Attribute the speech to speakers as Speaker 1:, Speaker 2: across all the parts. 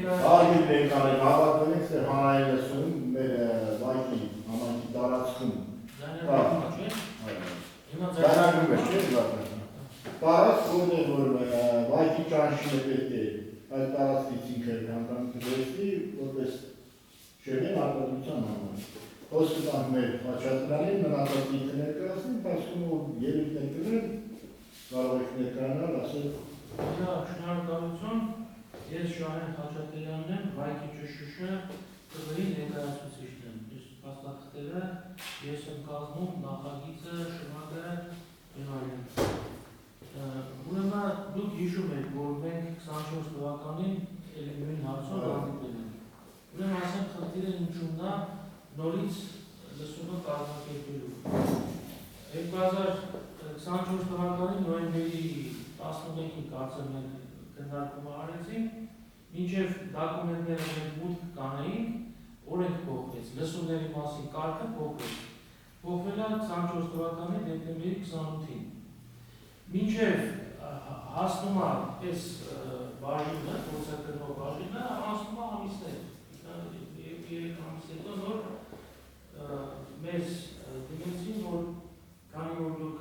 Speaker 1: Արգիլ ներկաներ հավատում ենք, թե հանրային լսում մեր վայքի համայնքի տարածքում ձայնագրում է, չէ՞, տարածք որն է, որ վայքի ճանշինը պետք է այդ տարածքից ինքը հանգամ կվերցնի, որպես շեղեն արտադրության համար։ Խոսքը տանք մեր խաչատրյանին, մնացած ինքը ներկայացնի, ընթացքում որ ելույթներ կրեն, կարող եք ներկայանալ, ասել։
Speaker 2: Շնորհակալություն, ես Շահեն Խաչատրյանն եմ, վայքի ճշուշը ԿՂ-ի ներկայացուցիչն եմ։ Ես փաստաթղթերը ես եմ կազմում նախագիծը, շնորհակալ եմ այլն։ Ուրեմն դուք հիշում եք, որ մենք 24 թվականին նույն հարցով հանդիպել ենք։ Ուրեմն ասեմ խնդիրը ինչու՞մն է նորից լսումը կազմակերպելու։ 2024 թվականի նոյեմբերի 11-ին կարծեմ մենք քննարկումը արեցինք, մինչև դոկումենտները մենք մուտք կանեինք, օրենք փոխվեց, լսումների մասին կարգը փոխվեց։ Փոխվել է 24 թվականի դեկտեմբերի 28-ին։ Մինչև հասնում է այս բաժինը, գործակնող բաժինը, հասնում է ամիսներ։ Երեք ամիս հետո նոր մեզ դիմեցին, որ քանի որ դուք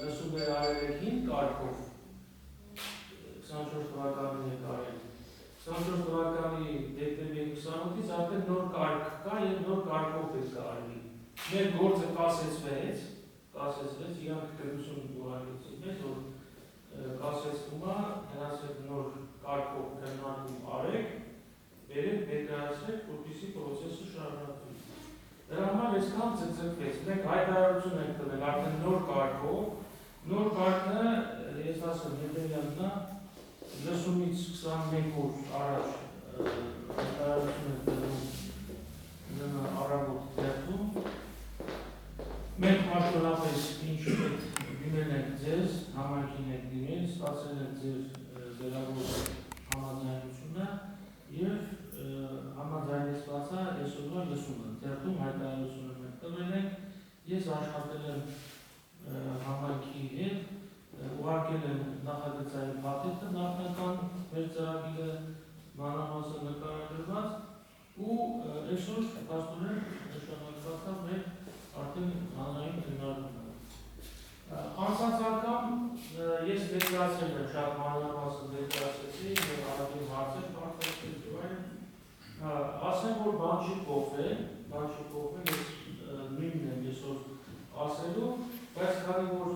Speaker 2: լսումներ արել եք 5 կարգով 24 թվականին եք արել, 24 թվականի դեկտեմբերի 28-ից արդեն նոր կարգ կա եւ նոր կարգով է կարելի։ Մեր գործը կասեցվեց, իրանք քրություն գոհարեցին մեզ, որ կասեցվում է, նրանց հետ նոր կարգով քննարկում արեք, բերեք ներկայացրեք, որպեսզի պրոցեսը շարունակվի։ Դրա համար այսքան ծծկվեց, մենք հայտարարություն ենք տվել արդեն նոր կարգով, նոր կարգը, ես ասեմ, հետևյալն է, լսումից 21 օր առաջ հայտարարություն ենք տվել առավոտ դեպքում, մենք մասնավորապես ինչ դիմել ենք ձեզ, համայնքին ենք դիմել, ստացել ենք ձեր վերավոր համաձայնությունը եւ համաձայնեցված է այսօրվա լսումը, դեպքում հայտարարությունը մենք տվել ենք, ես աշխատել եմ համայնքի հետ, ուղարկել եմ նախագծային փաթեթը նախնական մեր ծրագիրը մանրամասն նկարագրված ու այսօր փաստորեն նշանակված է մեր արդեն հանրային քննարկումը։ Անցած անգամ ես ներկայացրել եմ շատ մանրամասն ներկայացրեցի եւ առաջին հարցեր բարձրացրեցի եւ այլն։ Ասեմ, որ բան չի փոխվել, ես նույնն եմ այսօր ասելու, բայց քանի որ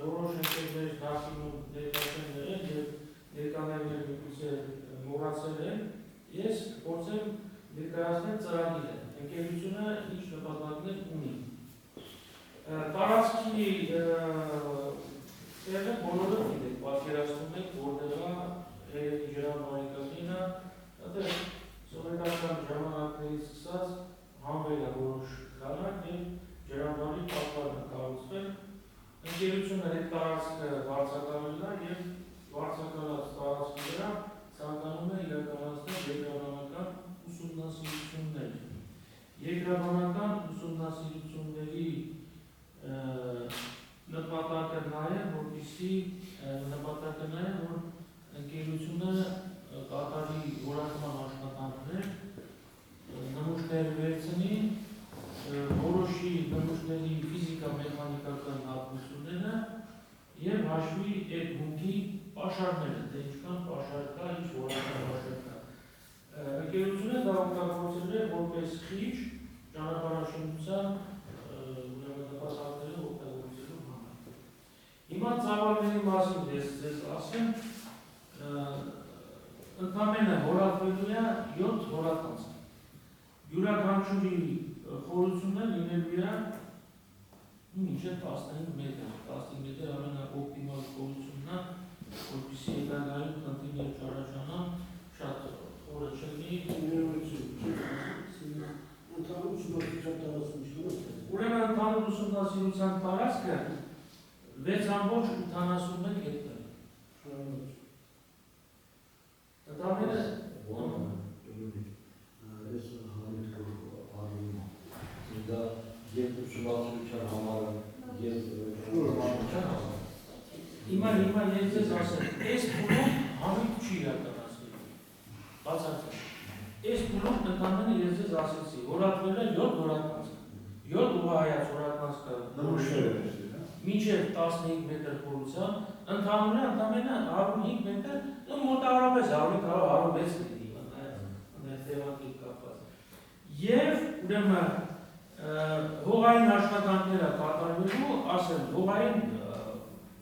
Speaker 2: որոշ ընկերներ դասինում ներկայացնել են եւ ներկաներները միգուցե մոռացել են, ես փորձեմ ներկայացնել ծրագիրը, ընկերությունը ինչ նպատակներ ունի։ Տարածքի տեղը բոլորը գիտեք, պատկերացնում եք, որտեղ է ջրամայրիկակինը, այդտեղ սովետական ժամանակներից սկսած հանվել է որոշ քանակ եւ ջրամբարի պատվարն է կառուցվել։ Ընկերությունը այդ տարածքը վարձակալել է եւ վարձակալած տարածքի վրա ցանկանում է իրականացնել երկրաբանական ուսումնասիրություններ։ Երկրաբանական ուսումնասիրությունների նպատակը նա է, որ ընկերությունը կատարի որակման աշխատանքներ, նմուշներ վերցնի, որոշի նմուշների ֆիզիկա-մեխանիկական հատկությունները եւ հաշվի այդ հումքի պաշարները, թե ինչքան պաշար կա, ինչ որակական պաշար կա։ Ընկերությունը դա օգտագործել է որպես խիչ ճանապարհաշինության նպատակները օգտագործելու համար։ Հիմա ծավալների մասին ես ձեզ ասեմ, ընդամենը հորատվելու է 7 հորատանց։ Յուրաքանչյուրի խորությունը լինելու է մինչև 15 մետր, 15 մետր ամենաօպտիմալ խորությունն է, որպեսզի հետագայում խնդիրներ չառաջանան, շատ խորը չլինի։ Ուրեմն ընդհանուր ուսումնասիրության տարածքը 6.81 հեկտար է։ Ընդամենը
Speaker 3: դա եւ ուսումնասիրության համար եւ ուսումնասիրության համար։
Speaker 2: Հիմա ես ձեզ ասեմ, այս փուլում համույթ չի իրականացնելու։ Բացարձակ։ Այս փուլում ընդամենը ես ձեզ ասեցի, հորատվել է 7 հորատանցք, 7 ուղղահայաց հորատանցքը մինչև 15 մետր խորությամբ, ընդամենը 105 մետր, մոտավորապես 105-106 լինի, թեվակի կապված։ Եվ ուրեմն հողային աշխատանքները կատարվելու, ասեմ, հողային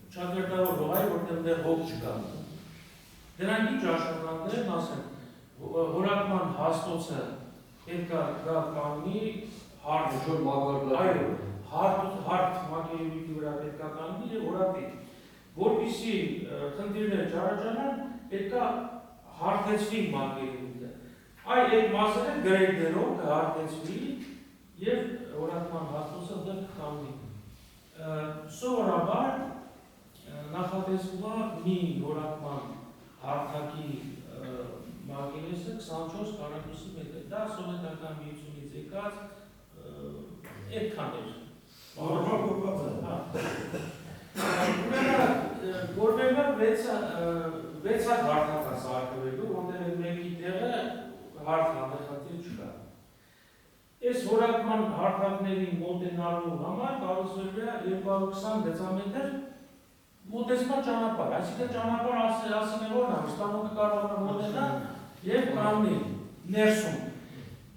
Speaker 2: չակերտավոր հողայի, որտեղ դեռ հող չկա։ Դրանք ինչ աշխատանքներ են, ասեմ, հորատման հաստոցը պետք է գա կանգնի հարթ մակերևույթի վրա պետք է կանգնի և հորատի։ Որպեսզի խնդիրներ չառաջանան, պետք է հարթեցվի մակերևույթը։ Այդ մասերը գրեյդերով կհարթեցվի և հորատման հաստոցը դեռ կկանգնի։ Սովորաբար նախատեսվում է մի հորատման հարթակի մակերեսը 24 քառակուսի մետր, դա սովետական միությունից եկած այդքան էր։ Գորվելը 6 հարթակ է սարքվելու, որտեղ մեկի տեղը հարթան է, խնդիր չկա։ Այս հորատման հարթակների մոտենալու համար կառուցվելու է 220 դեցամետր մոտեցման ճանապարհ, այսինքն ճանապարհ ասին է որն է, ստանոկը կարող է մոտենալ և կանգնի ներսում։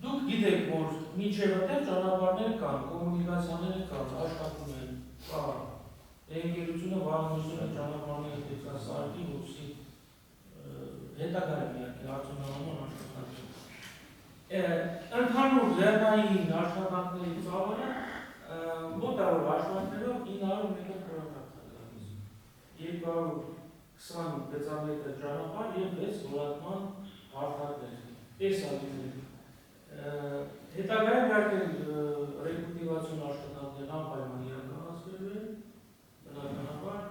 Speaker 2: Դուք գիտեք, որ մինչև այդտեղ ճանապարհներ կան, կոմունիկացիաներ կան, աշխատում են, կա։ Ընկերությունը վաղնություն է ճանապարհները պետք է սարքի, որպեսզի հետագա է միակի արդյունավետ աշխատանքներ։ Ընդհանուր լեռնային աշխատանքների ծավալը մոտավոր հաշվարկներով 900 մետր քառակուսի։ 220 դեցամետր ճանապարհ և 6 հորատման հարթակներ։ Այս ալիքներ։ Հետագայում ռեկուլտիվացիոն աշխատանքներ անպայման իրականացվելու են, բնականաբար։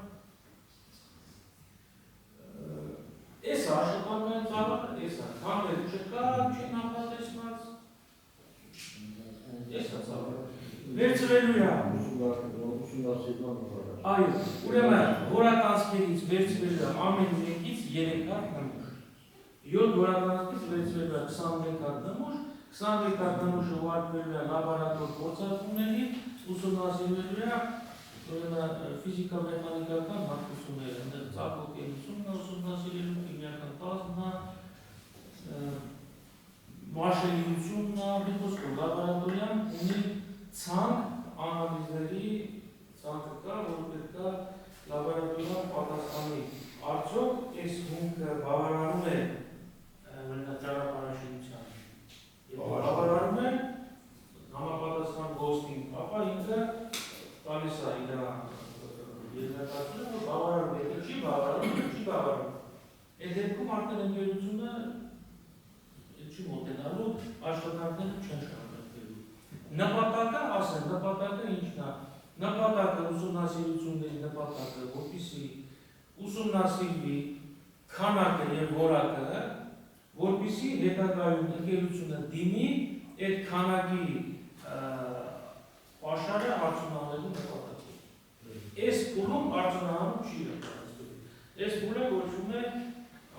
Speaker 2: Այս աշխատանքային ծավալը, այս է, քանդել չկա, չի նախատեսված։ Այս է ծավալը։ Վերցրելու է։ Այո, ուրեմն հորատանցքերից վերցրել է ամեն մեկից 3 հատ նմուշ։ 7 հորատանցքից վերցրել է 21 հատ նմուշ, 21 հատ նմուշը ուղարկվելու է լաբորատոր փորձարկումների, ուսումնասիրվելու է ֆիզիկա-մեխանիկական հատկությունները, ծակոտելությունն է ուսումնասիրելու, քիմիական կազմն է, մաշելիությունն է, լաբորատորիան ունի ցանկ անալիզների ցանկը կա, որ պետք է լաբորատորիան պատասխանի։ Արդյոք այս հումքը բավարարում է ճանապարհաշինությանը։ Եթե բավարարում է, համապատասխան ոսկին, ապա ինքը տալիս է իր եզրակացությունը, որ բավարարում է, եթե չի բավարարում, չի բավարարում։ Այդ դեպքում արդեն ընկերությունը չի մոտենալու, աշխատանքները չեն շարունակվելու։ Նպատակը, ասեմ, նպատակը ինչն է։ Նպատակը ուսումնասիրությունների նպատակը, որպեսզի ուսումնասիրվի քանակը և որակը, որպեսզի հետագայում ընկերությունը դիմի այդ քանակի պաշարը արդյունահանելու նպատակով։ Այս փուլում արդյունահանում չի իրականացվելու։ Այս փուլը կոչվում է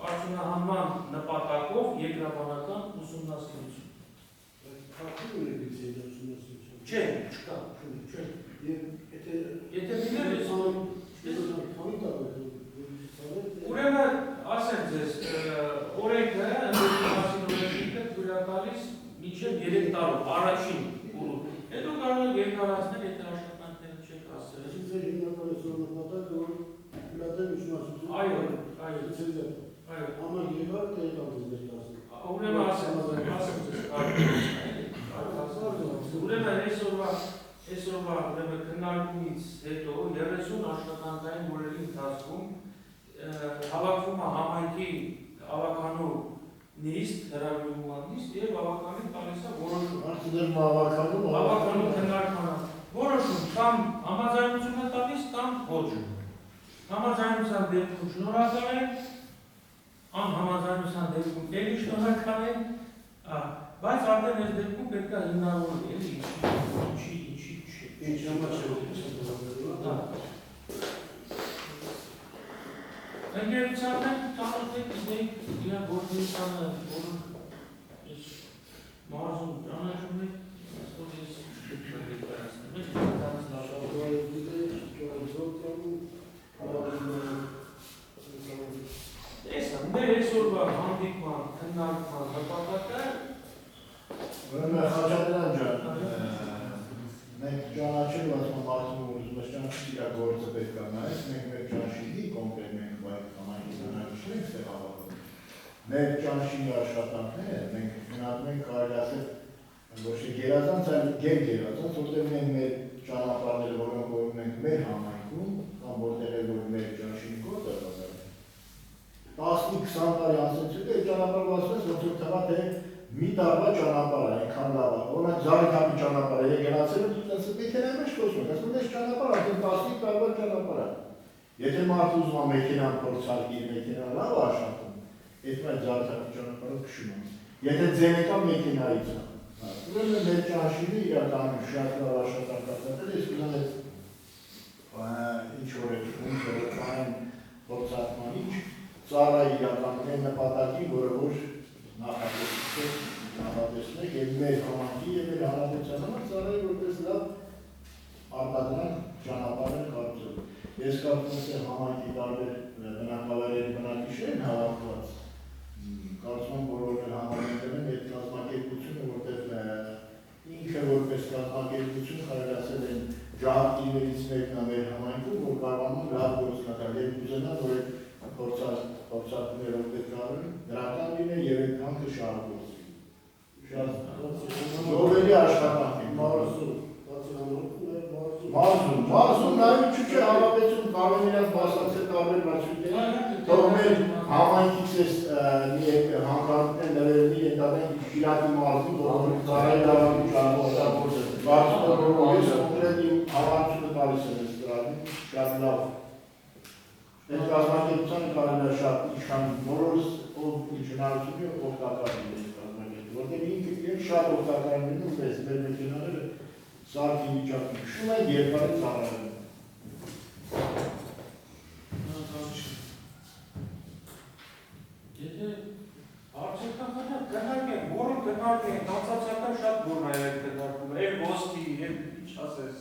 Speaker 2: արդյունահանման նպատակով երկրաբանական ուսումնասիրություն։ Չէ, չկա, չէ։ Եթե ուրեմն, ասեմ ձեզ, օրենքը, ընկերությունը թույլատալիս մինչև 3 տարով, առաջին փուլում։ Հետո կարող եք երկարացնել, եթե աշխատանքները չեք հասցրել։ Այո, ուրեմն ասեմ ուրեմն այսօրվա քննարկումից հետո 30 աշխատանքային օրերի ընթացքում հավաքվում է համայնքի ավականու նիստ, հրավիրման նիստ և ավականին տալիս է որոշում։ Ավականու քննարկմանը որոշում կամ համաձայնություն է տալիս կամ ոչ։ Համաձայնության դեպքում շնորհակալ են, անհամաձայնության դեպքում էլի շնորհակալ են, բայց արդեն այս դեպքում պետք է հիմնավորել էլի ինչի ընկերության հետ ծանոթ եք, գիտեք իրար գործունեությանը բոլոր քննարկման նպատակը
Speaker 1: Ուրեմն Խաչատրյան ջան, մենք ճանաչել ասում մարդու ուզում ես ճանաչել իր գործը պետք է նայես, մենք մեր ճանաչելի կոնկրետ մենք վայր համայնքի բնակիչներ ենք տեղավորվում։ Մեր ճանաչելի աշխատանքները մենք գնահատում ենք կարելի ասել ոչ թե գերազանց, այլ գերազանց, որտեղ մենք մեր ճանապարհները, որոնք որ մենք մեր համայնքում կամ որտեղ է որ մեր ճանաչելի գործը կատարվում։ 10-20 տարի անցած հետո այդ ճանապարհը ասես ոնց որ թվա թե մի տարվա ճանապարհ է, այնքան լավ է։ Օրինակ Զարիթապի ճանապարհը է գնացել, դից մեքենայի մեջ խոսում, ասում ես ճանապարհը, այդ 15 տարվա ճանապարհ է։ Եթե մարդը ուզում է մեքենան փորձարկի, մեքենան լավ է աշխատում, այդ Զարիթապի ճանապարհը քշում է։ Եթե ձենեկա մեքենայից է, ուրեմն մեր ճանաչիլը իրականում շատ լավ աշխատանք կատարել, ես կուզեմ այդ ինչ որ է փորձարկման ինչ ծառայ իրականում այն նպատակի, որը որ նախատեսնեք և մեր համայնքի և մեր հանրապետության համար ծառայի որպես լավ արտադրանք ճանապարհներ կառուցելու։ Ես կարծում եմ համայնքի տարբեր բնակավայրերի բնակիչներն հավաքված, կարծում եմ բոլոր համայնքներն են այդ կազմակերպությունը, որտեղ ինքը որպես կազմակերպություն կարելի ասել են ժահատիներից մեկն է մեր համայնքում, որ կարողանում լավ գործ կատարել և կուզենա, որ փորձարկումները որտեղ կարողան դրական լինեն և այդ հանքը շարունակվի։ Շատ ժողովելի աշխատանք է, մարզում նաև չուչե հավատեցում կարող են իրաց մասնակցել տարբեր բացույթների, թող մեր համայնքից ես մի հանքարդներ նվերնի ենթադրենք Շիրակի մարզում, որ ծառայի լավակի ճանապարհորդ ես կոնկրետ իմ հավանությունը տալիս եմ ես դրանում, շատ լավ։ Այդ կազմակերպությանը կարելի է շատ իշխան բոլորս ով իջնարությունը օգտակար լինի այս կազմակերպությունը, որտեղ ինքը շատ օգտակար լինում պես մեր մեքենաները սարքի վիճակում քշում են երկարի ծառայում։
Speaker 2: Եթե արդյունքները գնարկեն, որը գնարկեն, կացացական շատ բուրն է այդ գնարկում, էլ ոսկի, էլ ինչ ասես։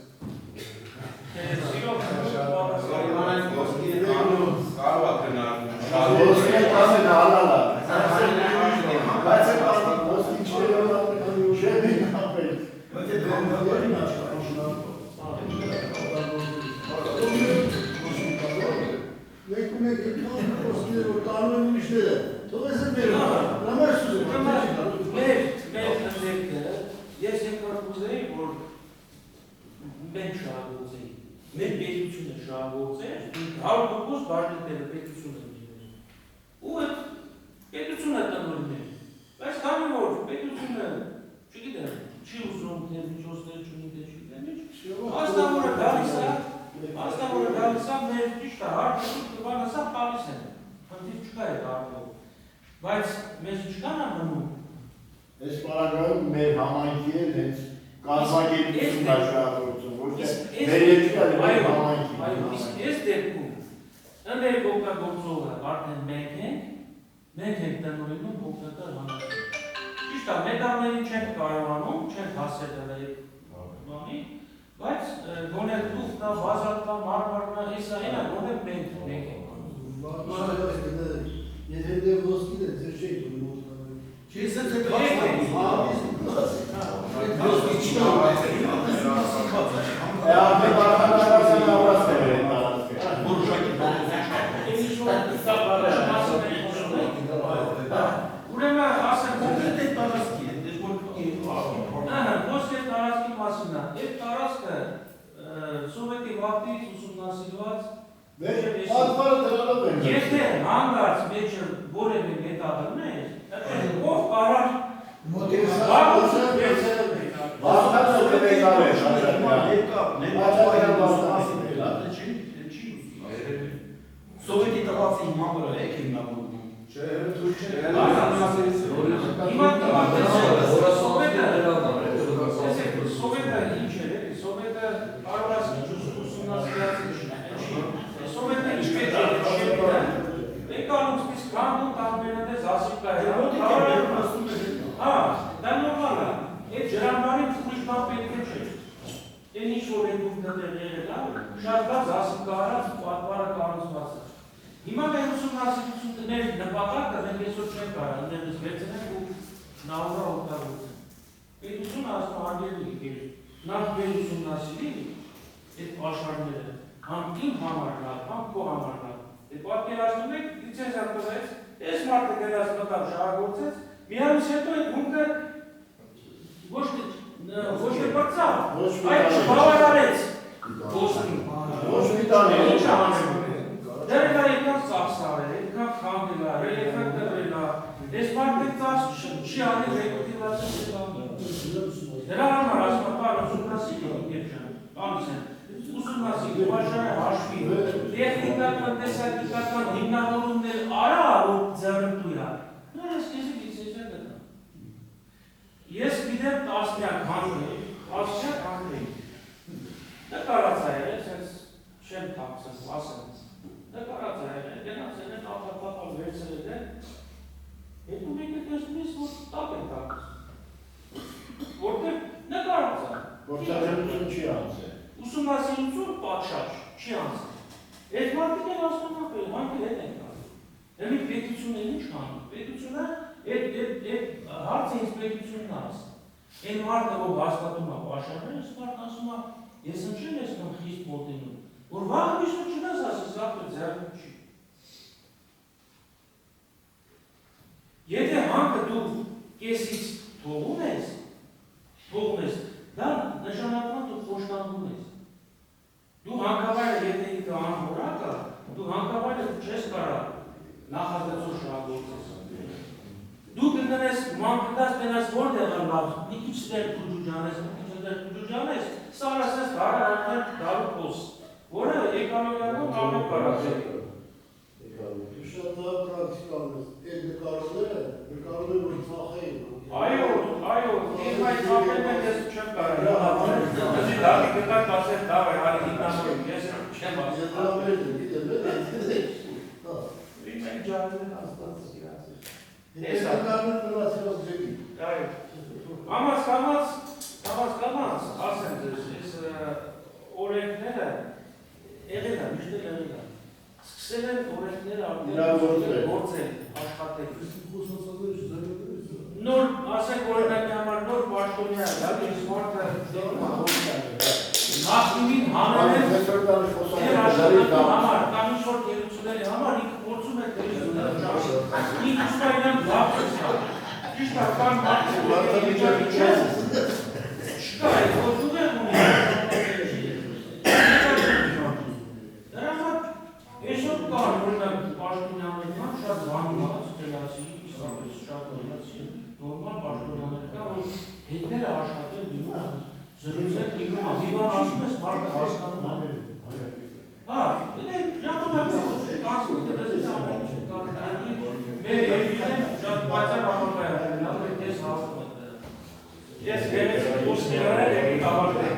Speaker 4: Կարող է գնարկում։
Speaker 1: Ոսկի ասեն հալալ է։ Բայց այդ ոսկի չեն ապել։ Մենք ունենք ոսկիները, որ տանում են ուրիշները, թող ես են բերում, նամար սուզում։
Speaker 2: Մեր ընդերքը, ես եկար կուզեի, որ մենք շահագործեի, մեր պետությունը շահագործեր, 100% բաժնետերը պետությունը ընդիներ։ Ու այդ պետությունը տնորներ, բայց քանի որ պետությունը, չգիտեմ, չի ուզում, թե միջոցներ չունի, թե չգիտեմ ինչ, աստավորը գալիս է, մեր ճիշտ է, հարցում տվանը սա տալիս են, խնդիր չկա այդ արդյոք, բայց մեզ չկան ամնում։
Speaker 1: Այս պարագայում մեր համայնքի էլ հենց կազմակերպություն շահագործում, որտեղ մեր երկիրը մեր համայնքի։
Speaker 2: Այս դեպքում մեր օգտագործողը արդեն մենք ենք տնօրինում օգտակար համայնքի։ Ճիշտ է, մեդալներին չենք կարողանում, չենք հասել այդ բանի, բայց գոնե տուֆտա, բազատտա, մարմարնա, հեսա էնա, գոնե մենք ենք։
Speaker 1: Եթե դեր ոսկի դեր, ձեր չէի դուրի ոսկի։
Speaker 3: Չես է
Speaker 2: Սովետի վաղտից ուսումնասիրված
Speaker 1: Եթե
Speaker 2: հանգած մեջը որևէ մետաղն է, ով կարար
Speaker 3: Սովետի տղացի մամրը եք հիմնավորում։
Speaker 2: Սովետը ինչ էր, սովետը արվաս ինչ ուսումնասիրած Սովետը ինչպես էր եկանում սպիս կանդում տարբերատես ասիկա է դա նորմալ է, այդ ջրամբարին ուրիշ բան պետք է չէ Են ինչ որ են դուքնատեր եղել շատ բաց ասիկա արած պատվարը կանուցված է Հիմա մեր ուսումնասիրությունների նպատակը մենք այսօր չենք կարող նույնիսկ վերցնենք ու նավրա օգտագործենք։ Պետությունը ասում արգելի է, նախ ուսումնասիրի այդ աշխարհները, համ իմ համար լավ, համ քո համար լավ։ Այդ պատկերացնում եք, լիցենզիա տվեց, այս մարդը գնաց մտավ շահագործեց, միանից հետո այդ հումքը ոչ թե բարձավ, այլ չբավարարեց ոսկին։
Speaker 1: Ոչ մի տանի։
Speaker 2: Ինչ անցնում է։ Դեռ դա եկավ ծախսարել, եկավ քանդել, եկավ դրել, այս մարդը ծախս չի անել ռեկոտիվացիա։ Դրա համար ասում եմ, ուսումնասիրի երջան, բանից են, ուսումնասիրի, ուղղաշարը հաշվի, տեխնիկական, տեսակետական հիմնավորումներ արա, որ ձեռնտու է։ Նոր ես կեզի լիցենզիա գտնա։ Ես գիտեմ տասնյակ հանրեի, դա կարած է եղել, սենց չեմ թափսել, ասեմ, դա կարած է եղել, գնացել են, ատապապալ վերցրել են, հետո մեկը տեսնում ես, որ տապ են թափս։ Որտեղ նկարած է։
Speaker 1: Գործակալություն չի անցել։
Speaker 2: Ուսումնասիրություն պատշաճ չի անցել։ Այդ մարդիկ են ասում ապել, հանքել հետ են կարել։ Էլի պետությունը ինչ հանում։ Պետությունը այդ հարցը ինձ պետությունն ասում։ Այն մարդը, որ հաստատում է պաշարները, այս մարդը ասում է, ես ընչել ես կամ խիստ մոտենում, որ վաղը միշտ չնաս ասես, ապել ձեռնում չի։ Եթե հանքը դու կեսից թողում ես, դա նշանակում դու խոշտանգում ես։ Դու հանգավայրը եթե ինքը անհորակ է, դու հանգավայրը չես կարող նախագծով շահագործես։ Դու կգնես մանկտած մենաս որտեղ է լավ, մի քիչ դեր քուջուջանես, սար ասես դարու փոս, որը էկոնոմիայում ամեն կարող է։
Speaker 5: Շատ լավ պրակտիկալ է, այդ նկարները որ ծախեին։
Speaker 2: Այո, ես այդ ծախելը ես չեմ կարող։ Դի դավի գտակ ասել դավ է, հարի հիմնավորում, ես չեմ ասել։
Speaker 5: Ես դրա մեր գիտեմ,
Speaker 2: Մենք ջարդել են աստված սիրացել։
Speaker 5: Ես նկարներ նրացիրոս ջեպի։
Speaker 2: Այո։ Կամաց, ասեմ ձեզ, ես օրենքները եղել եմ, միշտ եղել եմ։ Սկսել են օրենքները գործել, աշխատել։ Նոր, ասենք օրինակի համար նոր պաշտոնյա է, ես մարդը նախնին հանել են համար, կամ ինչ-որ գերությունների համար, ինքը գործում է գերությունները ճաշը, ինքը ուստա իրան լավ չսա, ճիշտ ական մարդը միջավի չես, չկա է, գործում է ունի, դրա համար, այսօր կան, օրինակ պաշտոնյաների ման շատ վանումած, տելացի, շատ օրինացի, նորմալ պաշտոնյաներ կա, որ հետները աշխատել դիմում, զրույցեք դիմում, հիվան ասում ես մարդը հասկանում է։ Ժամում եմ կասում, դրսից ամեն ինչ կարտանի, մեր երկիրն շատ պայծար ապակայական, լավ է կես հասնում է դրա։ Ես գերես ուսներել եմ կավարդել։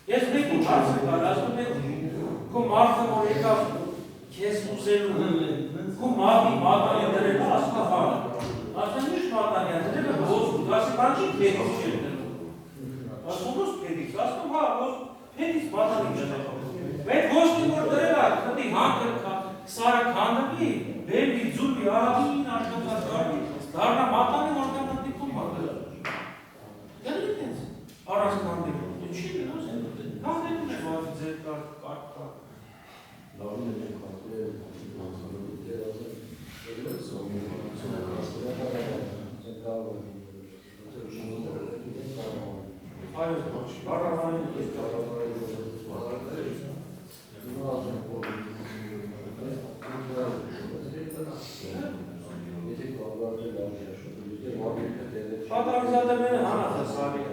Speaker 2: Ես մեկ ու հարցը կար, ասում եք, քո մարդը որ եկավ քեզ ուզելու, քո մատի մատանի դրել, ասում է խաղ, ասում ինչ մատանի է, դրել է ոսկուտ, ասում անջի պետից չեր դրել, ասում ոս պետից, ասում հա, պետից մատանի չեր դրել, այդ ոսկի որ դրել է, խտի հանքր սարը քանդվի, Այո, կառավարին Պատարզատեմենը հանած է սարի։